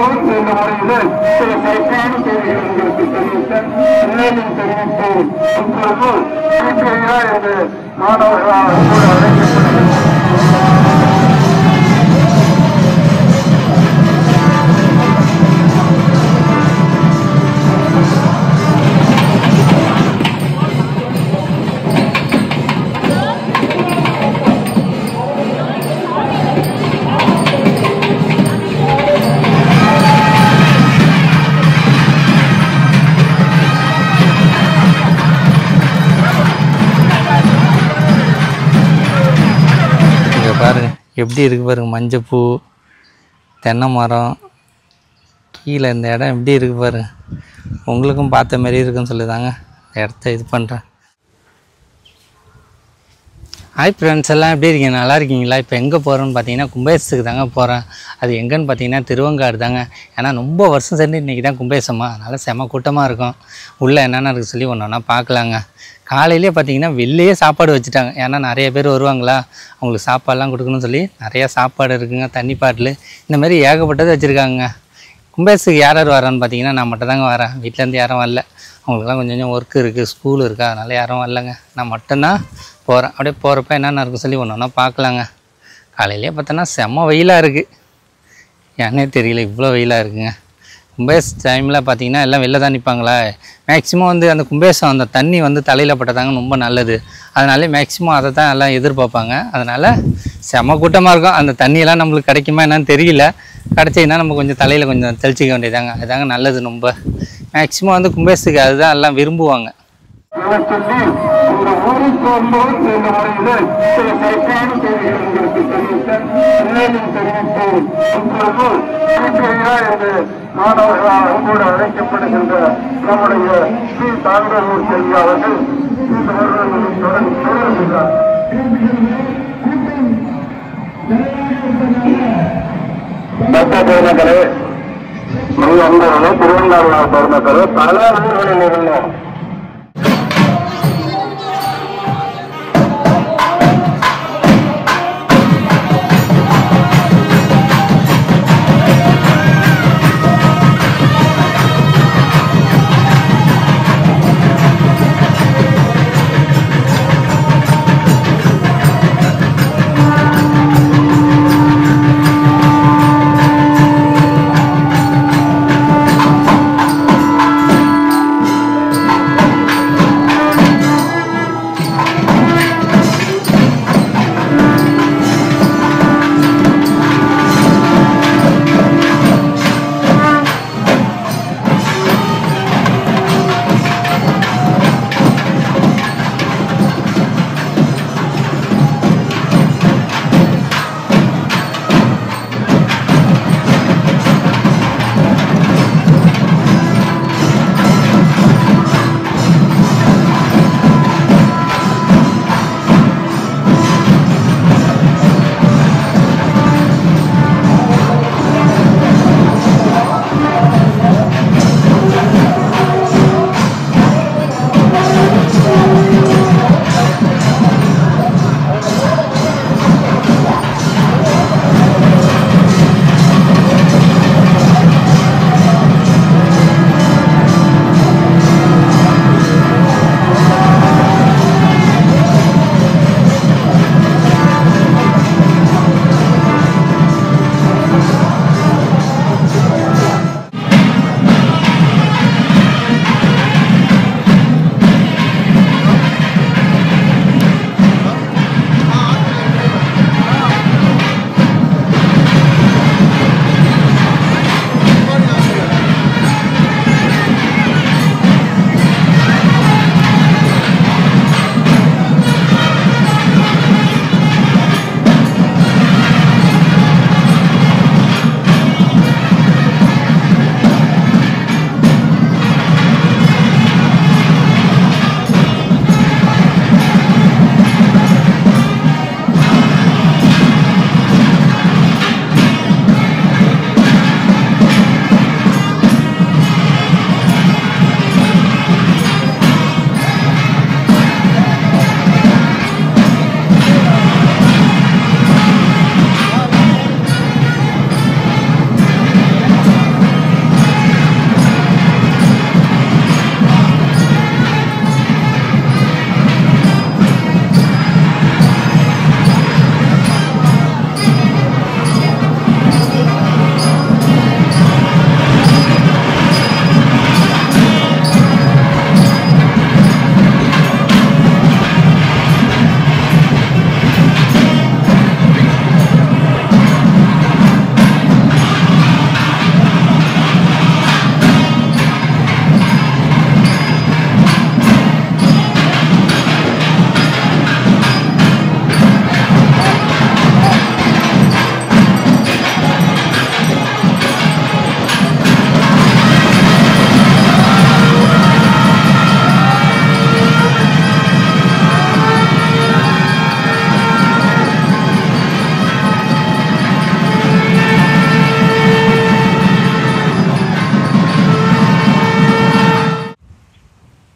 ஊருக்கு இந்த முறையில் சில சிறப்பான செய்திகள் உங்களுக்கு தெரிவித்த மேலும் தெரிவித்து இப்பொழுது என்று மாணவர்களால் கூட அழைக்கப்படுகிறது. பாருங்க எப்படி இருக்கு பாருங்க, மஞ்சப்பூ, தென்னை மரம், கீழே இந்த இடம் எப்படி இருக்கு பாருங்க. உங்களுக்கும் பார்த்த மாதிரி இருக்குன்னு சொல்லிதாங்க இந்த இடத்த இது பண்ணுறேன். ஹாய் ஃப்ரெண்ட்ஸ், எல்லாம் எப்படி இருக்கீங்க? நல்லா இருக்கீங்களா? இப்போ எங்கே போகிறோன்னு பார்த்தீங்கன்னா கும்பேசத்துக்கு தாங்க போகிறேன். அது எங்கேன்னு பார்த்தீங்கன்னா திருவங்காடு தாங்க. ஏன்னா ரொம்ப வருஷம் சேர்ந்து இன்றைக்கி தான் கும்பேசமா, அதனால் செம கூட்டமாக இருக்கும். உள்ளே என்னென்ன இருக்குது சொல்லி ஒன்று ஒன்றா பார்க்கலாங்க. காலையிலே பார்த்தீங்கன்னா வெளியே சாப்பாடு வச்சுட்டாங்க. ஏன்னா நிறைய பேர் வருவாங்களா, அவங்களுக்கு சாப்பாடெலாம் கொடுக்கணும்னு சொல்லி நிறையா சாப்பாடு இருக்குங்க, தண்ணி பாட்டில் இந்த மாதிரி ஏகப்பட்டது வச்சுருக்காங்க. கும்பேசத்துக்கு யார் யார் வரான்னு பார்த்தீங்கன்னா நான் மட்டும் தாங்க வரேன். வீட்டிலேருந்து யாரும் வரல, அவங்களுக்குலாம் கொஞ்சம் கொஞ்சம் ஒர்க் இருக்குது, ஸ்கூல் இருக்கா, அதனால் யாரும் வரலங்க. நான் மட்டும்தான் போகிறேன். அப்படியே போகிறப்ப என்னென்ன இருக்குது சொல்லி ஒன்று ஒன்றா பார்க்கலாங்க. காலையிலே பார்த்தோன்னா செம்ம வெயிலாக இருக்குது, ஏன்னே தெரியல இவ்வளோ வெயிலாக இருக்குங்க. கும்பேஷ் டைமில் பார்த்தீங்கன்னா எல்லாம் வெளில தான் நிற்பாங்களா. மேக்ஸிமம் வந்து அந்த கும்பேஷம் அந்த தண்ணி வந்து தலையில் பட்டதாங்க ரொம்ப நல்லது. அதனாலே மேக்ஸிமம் அதை தான் எல்லாம் எதிர்பார்ப்பாங்க. அதனால் செம கூட்டமாக இருக்கும். அந்த தண்ணியெல்லாம் நம்மளுக்கு கிடைக்குமா என்னன்னு தெரியல. கிடச்சிங்கன்னா நம்ம கொஞ்சம் தலையில் கொஞ்சம் தெளிச்சிக்க வேண்டியதாங்க. அதுதாங்க நல்லது. ரொம்ப மேக்ஸிமம் வந்து கும்பேஷுக்கு அதுதான் எல்லாம் விரும்புவாங்க. இந்த ஊருக்கு இந்த முறையில் சில சிறப்பான செய்திகள் உங்களுக்கு தெரிவித்த மேலும் தெரிவித்து இப்பொழுது என்று மாணவர்களால் கூட அழைக்கப்படுகின்ற நம்முடைய ஸ்ரீ தாண்டூர் செல்வி அவர்கள் இந்த வருடங்களுடன் தொடர்கிறார். பெருமக்களே, நண்பர்களே, திருவண்ணாமலை பெருமக்களே, பல ஊர்களில் இருந்தோம்.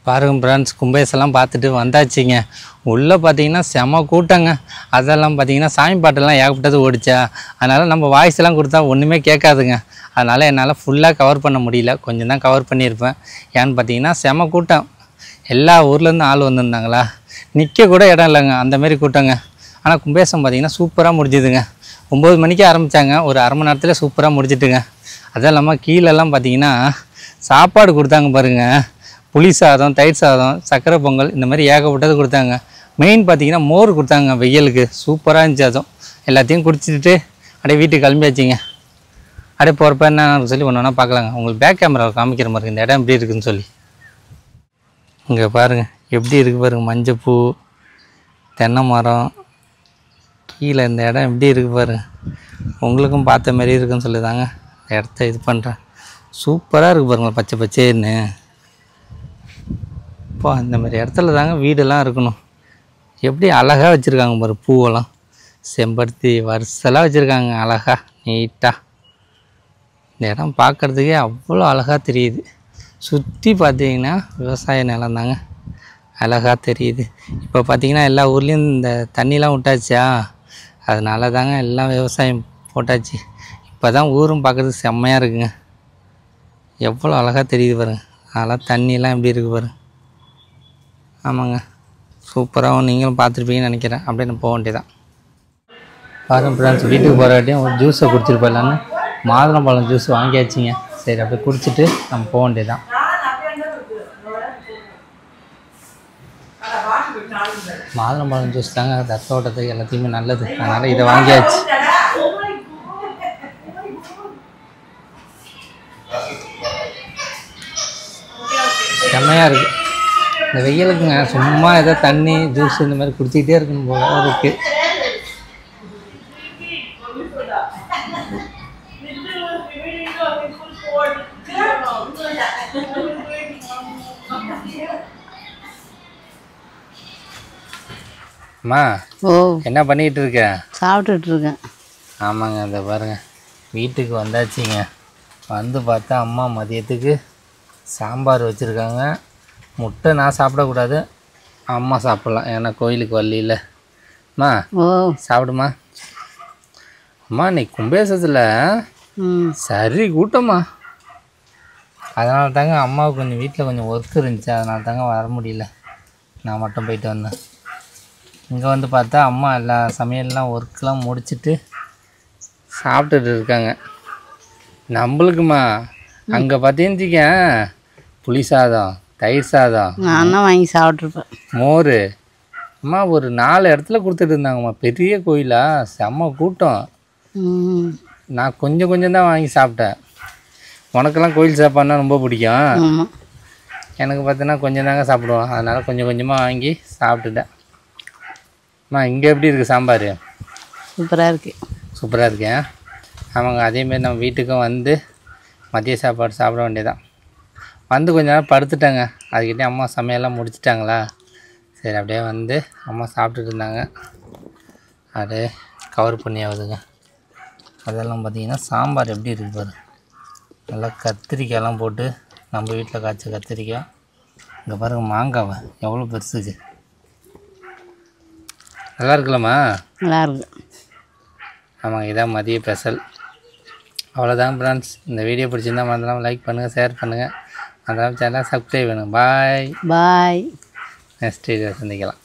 பாருங்க ஃப்ரெண்ட்ஸ், கும்பேசெல்லாம் பார்த்துட்டு வந்தாச்சுங்க. உள்ளே பார்த்தீங்கன்னா செம கூட்டங்க. அதெல்லாம் பார்த்தீங்கன்னா சாமி பாட்டெல்லாம் ஏகப்பட்டது ஓடிச்சா, அதனால் நம்ம வாய்ஸ் எல்லாம் கொடுத்தா ஒன்றுமே கேட்காதுங்க. அதனால் என்னால் ஃபுல்லாக கவர் பண்ண முடியல, கொஞ்சம் தான் கவர் பண்ணியிருப்பேன். ஏன்னு பார்த்தீங்கன்னா செம கூட்டம். எல்லா ஊர்லேருந்து ஆள் வந்திருந்தாங்களா, நிற்க கூட இடம் இல்லைங்க, அந்தமாரி கூட்டங்க. ஆனால் கும்பேசம் பார்த்திங்கன்னா சூப்பராக முடிஞ்சுதுங்க. 9 மணிக்கு ஆரம்பித்தாங்க, ஒரு அரை மணி நேரத்தில் சூப்பராக முடிஞ்சிட்டுங்க. அதுவும் இல்லாமல் கீழெல்லாம் பார்த்திங்கன்னா சாப்பாடு கொடுத்தாங்க பாருங்கள். புளி சாதம், தயிர் சாதம், சக்கரை பொங்கல், இந்த மாதிரி ஏகப்பட்டது கொடுத்தாங்க. மெயின் பார்த்திங்கன்னா மோர் கொடுத்தாங்க வெயிலுக்கு, சூப்பராக இருந்துச்சு. அதுவும் எல்லாத்தையும் குடிச்சிட்டு அப்படியே வீட்டுக்கு கிளம்பியாச்சிங்க. அப்படியே போகிறப்ப என்ன சொல்லி ஒன்று ஒன்றா பார்க்கலாங்க. உங்களுக்கு பேக் கேமரா காமிக்கிற மாதிரி இந்த இடம் எப்படி இருக்குதுன்னு சொல்லி. இங்கே பாருங்கள் எப்படி இருக்குது பாருங்கள், மஞ்சப்பூ, தென்னை மரம், கீழே இந்த இடம் எப்படி இருக்குது பாருங்கள். உங்களுக்கும் பார்த்த மாதிரி இருக்குன்னு சொல்லி தாங்க இந்த இடத்த இது பண்ணுறேன். சூப்பராக இருக்குது பாருங்கள், பச்சை பச்சேன்னு. இப்போ இந்த மாதிரி இடத்துல தாங்க வீடெல்லாம் இருக்கணும். எப்படி அழகாக வச்சுருக்காங்க பாரு, பூவெல்லாம் செம்பருத்தி வரிசலாக வச்சுருக்காங்க அழகாக நீட்டாக. இந்த இடம் பார்க்குறதுக்கே அவ்வளோ அழகாக தெரியுது. சுற்றி பார்த்தீங்கன்னா விவசாய நிலம் தாங்க, அழகாக தெரியுது. இப்போ பார்த்திங்கன்னா எல்லா ஊர்லேயும் இந்த தண்ணிலாம் விட்டாச்சா, அதனால தாங்க எல்லாம் விவசாயம் போட்டாச்சு. இப்போ தான் ஊரும் பார்க்குறதுக்கு செம்மையாக இருக்குங்க. எவ்வளோ அழகாக தெரியுது பாருங்க, அதெல்லாம் தண்ணியெலாம் எப்படி இருக்குது பாருங்க. ஆமாங்க, சூப்பராகவும் நீங்களும் பார்த்துருப்பீங்கன்னு நினைக்கிறேன். அப்படியே நம்ம போக வேண்டியதான். பாருங்க ஃப்ரெண்ட்ஸ், வீட்டுக்கு போகிறாட்டியும் ஒரு ஜூஸை குடிச்சிட்டு போயிடலான்னு மாதுளம்பழம் ஜூஸ் வாங்கியாச்சிங்க. சரி, அப்படியே குடிச்சிட்டு நம்ம போக வேண்டியதான். மாதுளம்பழம் ஜூஸ் தாங்க ரத்த ஓட்டத்துக்கு எல்லாத்தையுமே நல்லது, அதனால் இதை வாங்கியாச்சு. செம்மையாக இருக்குது இந்த வெயிலுக்குங்க. சும்மா ஏதோ தண்ணி ஜூஸ் இந்த மாதிரி குடிச்சிக்கிட்டே இருக்கணும் போல இருக்குது. அம்மா, என்ன பண்ணிக்கிட்டு இருக்க? சாப்பிட்டுட்டு இருக்கேன். ஆமாங்க, அதை பாருங்கள் வீட்டுக்கு வந்தாச்சுங்க. வந்து பார்த்தா அம்மா மதியத்துக்கு சாம்பார் வச்சுருக்காங்க. முட்டை நான் சாப்பிடக்கூடாது, அம்மா சாப்பிட்லாம், ஏன்னா கோயிலுக்கு வரல. அம்மா சாப்பிடுமா. அம்மா இன்னைக்கு கும்பேசத்தில் சரி கூட்டம்மா. அதனால தாங்க அம்மாவுக்கு கொஞ்சம் வீட்டில் கொஞ்சம் ஒர்க் இருந்துச்சு, அதனால தாங்க வர முடியல. நான் மட்டும் போயிட்டு வந்தேன். இங்கே வந்து பார்த்தா அம்மா எல்லா சமையல்லாம் ஒர்க்கெலாம் முடிச்சுட்டு சாப்பிட்டுட்டு இருக்காங்க. நம்மளுக்குமா அங்கே பார்த்தீங்க புளி சாதம், தயிர் சாதம், நான் வாங்கி சாப்பிட்ருப்பேன், மோர். அம்மா ஒரு 4 இடத்துல கொடுத்துட்டு இருந்தாங்கம்மா, பெரிய கோயிலா, செம்ம கூட்டம். நான் கொஞ்சம் கொஞ்சம் தான் வாங்கி சாப்பிட்டேன். உனக்கெல்லாம் கோயில் சாப்பாடுனா ரொம்ப பிடிக்கும், எனக்கு பார்த்தீங்கன்னா கொஞ்சம் தாங்க சாப்பிடுவோம், அதனால் கொஞ்சம் கொஞ்சமாக வாங்கி சாப்பிட்டுட்டேன். அம்மா இங்கே எப்படி இருக்குது சாம்பார்? சூப்பராக இருக்குது. சூப்பராக இருக்கேன். ஆமாங்க, அதேமாரி நம்ம வீட்டுக்கும் வந்து மதிய சாப்பாடு சாப்பிட வேண்டியதான். வந்து கொஞ்ச நேரம் படுத்துட்டாங்க, அதுக்கிட்டே அம்மா சமையல்லாம் முடிச்சிட்டாங்களா. சரி, அப்படியே வந்து அம்மா சாப்பிட்டுட்டு இருந்தாங்க, அப்படியே கவர் பண்ணி ஆகுதுங்க. அதெல்லாம் பார்த்திங்கன்னா சாம்பார் எப்படி இருக்குது பாரு, நல்லா கத்திரிக்காயெல்லாம் போட்டு நம்ம வீட்டில் காய்ச்ச கத்திரிக்காய். இங்கே பாருங்கள் மாங்காவை எவ்வளோ பெருசுக்கு, நல்லா இருக்குல்லம்மா? நல்லா இருக்கு. ஆமாங்க, இதான் மதிய ஸ்பெஷல். அவ்வளோதான் ஃப்ரெண்ட்ஸ். இந்த வீடியோ பிடிச்சிருந்தால் மறந்துடாம லைக் பண்ணுங்கள், ஷேர் பண்ணுங்கள், அதனால் சேனலை சப்ஸ்கிரைப் பண்ணுங்கள். பாய். பாய். நெக்ஸ்ட் வீடியோ சந்திக்கலாம்.